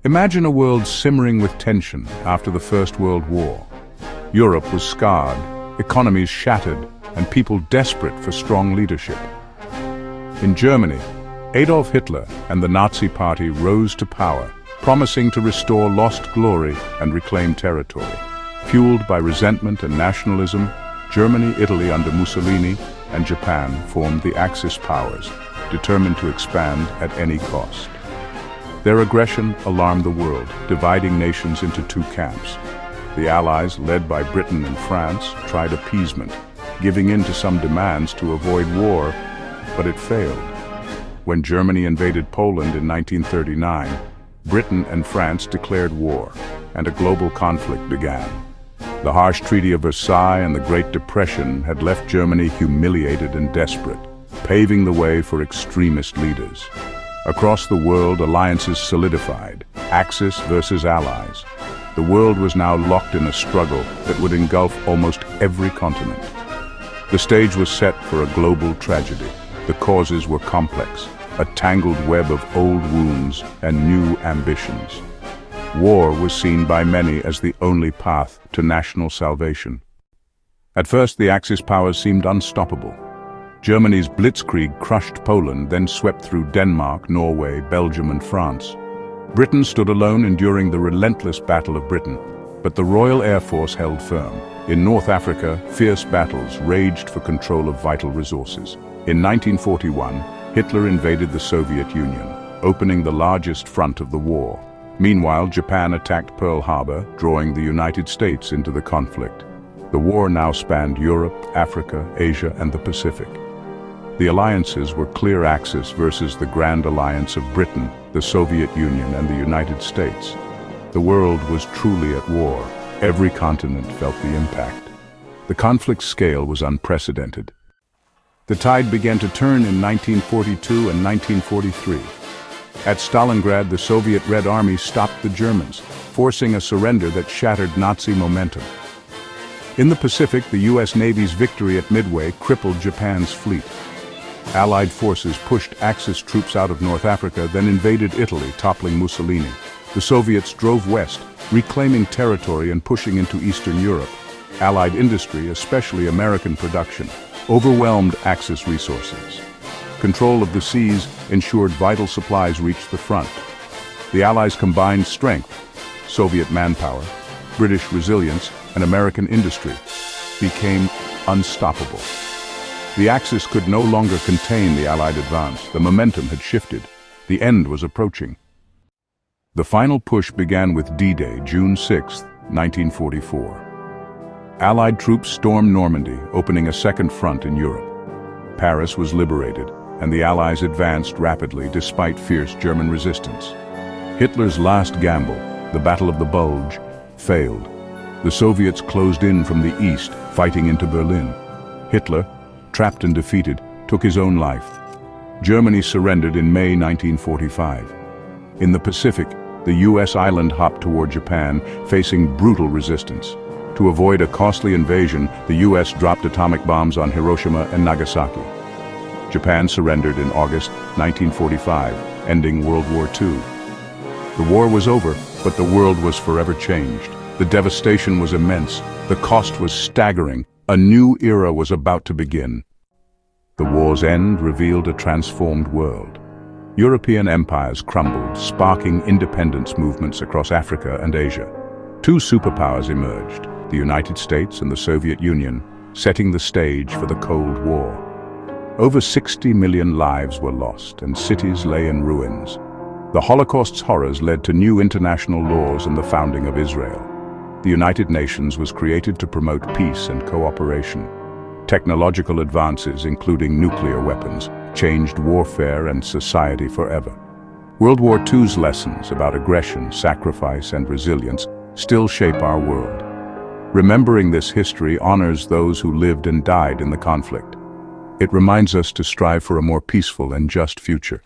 Imagine a world simmering with tension after the First World War. Europe was scarred, economies shattered, and people desperate for strong leadership. In Germany, Adolf Hitler and the Nazi Party rose to power, promising to restore lost glory and reclaim territory. Fueled by resentment and nationalism, Germany, Italy under Mussolini, and Japan formed the Axis powers, determined to expand at any cost. Their aggression alarmed the world, dividing nations into two camps. The Allies, led by Britain and France, tried appeasement, giving in to some demands to avoid war, but it failed. When Germany invaded Poland in 1939, Britain and France declared war, and a global conflict began. The harsh Treaty of Versailles and the Great Depression had left Germany humiliated and desperate, paving the way for extremist leaders. Across the world, alliances solidified, Axis versus Allies. The world was now locked in a struggle that would engulf almost every continent. The stage was set for a global tragedy. The causes were complex, a tangled web of old wounds and new ambitions. War was seen by many as the only path to national salvation. At first, the Axis powers seemed unstoppable. Germany's blitzkrieg crushed Poland, then swept through Denmark, Norway, Belgium, and France. Britain stood alone, enduring the relentless Battle of Britain, but the Royal Air Force held firm. In North Africa, fierce battles raged for control of vital resources. In 1941, Hitler invaded the Soviet Union, opening the largest front of the war. Meanwhile, Japan attacked Pearl Harbor, drawing the United States into the conflict. The war now spanned Europe, Africa, Asia, and the Pacific. The alliances were clear Axis versus the Grand Alliance of Britain, the Soviet Union, and the United States. The world was truly at war. Every continent felt the impact. The conflict's scale was unprecedented. The tide began to turn in 1942 and 1943. At Stalingrad, the Soviet Red Army stopped the Germans, forcing a surrender that shattered Nazi momentum. In the Pacific, the U.S. Navy's victory at Midway crippled Japan's fleet. Allied forces pushed Axis troops out of North Africa, then invaded Italy, toppling Mussolini. The Soviets drove west, reclaiming territory and pushing into Eastern Europe. Allied industry, especially American production, overwhelmed Axis resources. Control of the seas ensured vital supplies reached the front. The Allies' combined strength, Soviet manpower, British resilience, and American industry, became unstoppable. The Axis could no longer contain the Allied advance. The momentum had shifted. The end was approaching. The final push began with D-Day, June 6, 1944. Allied troops stormed Normandy, opening a second front in Europe. Paris was liberated, and the Allies advanced rapidly despite fierce German resistance. Hitler's last gamble, the Battle of the Bulge, failed. The Soviets closed in from the east, fighting into Berlin. Hitler, trapped and defeated, took his own life. Germany surrendered in May 1945. In the Pacific, the U.S. island hopped toward Japan, facing brutal resistance. To avoid a costly invasion, the U.S. dropped atomic bombs on Hiroshima and Nagasaki. Japan surrendered in August 1945, ending World War II. The war was over, but the world was forever changed. The devastation was immense. The cost was staggering. A new era was about to begin. The war's end revealed a transformed world. European empires crumbled, sparking independence movements across Africa and Asia. Two superpowers emerged, the United States and the Soviet Union, setting the stage for the Cold War. Over 60 million lives were lost, and cities lay in ruins. The Holocaust's horrors led to new international laws and the founding of Israel. The United Nations was created to promote peace and cooperation. Technological advances, including nuclear weapons, changed warfare and society forever. World War II's lessons about aggression, sacrifice, and resilience still shape our world. Remembering this history honors those who lived and died in the conflict. It reminds us to strive for a more peaceful and just future.